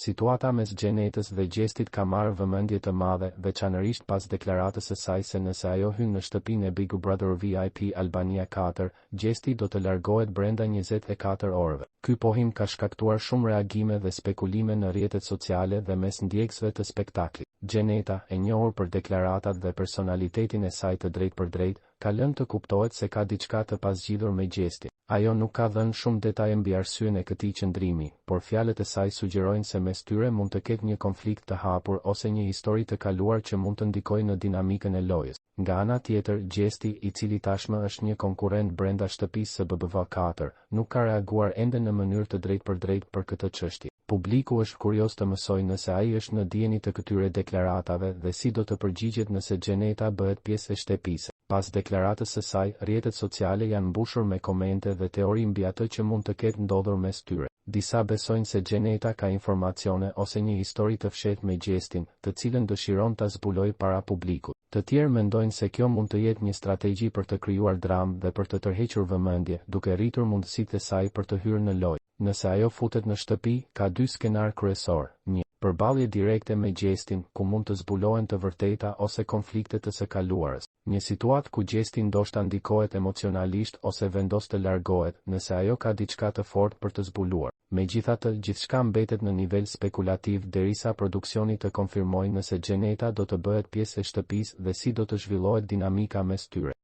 Situata mes Xhenetës dhe Gjestit ka marrë vëmendje të madhe, veçanërisht pas deklaratës së saj se nëse ajo hyn në shtëpinë e Big Brother VIP Albania 4, Gjesti do të largohet brenda 24 orëve. Ky pohim ka shkaktuar shumë reagime dhe spekulime në rrjetet sociale dhe mes ndjekësve të spektaklit. Xheneta, e njohur për deklaratat dhe personalitetin e saj të drejtpërdrejtë, ka lënë të kuptohet se ka diçka të pasgjidhur me Gjestin. Ajo nuk ka dhënë shumë detaje mbi arsyen e këtij qëndrimi, por fjalët e saj sugjerojnë se mes tyre mund të ketë një konflikt të hapur ose një histori të kaluar që mund të ndikojë në dinamikën e lojës. Nga ana tjetër, Gjesti, i cili tashmë është një konkurrent brenda shtëpisë së BBV4, nuk ka reaguar ende në mënyrë të drejtpërdrejtë për këtë çështje. Publiku është kurioz të mësojë nëse ai është në dieni të këtyre deklaratave dhe si do të përgjigjet nëse Xheneta bëhet pjesë e shtëpisë. Pas deklaratës së saj, rrjetet sociale janë mbushur me komente dhe teori mbi atë që mund të ketë ndodhur mes tyre. Disa besojnë se Xheneta ka informacione ose një histori të fshehtë me Gjestin, të cilën dëshiron ta zbulojë para publikut. Të tjerë mendojnë se kjo mund të jetë një strategji për të krijuar dramë dhe për të tërhequr vëmendje, duke rritur mundësitë e saj për të hyrë në lojë. Nëse ajo futet në shtëpi, ka dy skenar kryesor: 1. Përballje direkte me Gjestin, ku mund të zbulohen të vërteta ose konfliktet të së kaluarës. Një situatë ku Gjesti ndoshta ndikohet emocionalisht ose vendos të largohet, nëse ajo ka diçka të fortë për të zbuluar. Megjithatë, gjithçka mbetet në nivel spekulativ derisa produksioni të konfirmojë nëse Xheneta do të bëhet pjesë e shtëpisë dhe si do të zhvillohet dinamika mes tyre.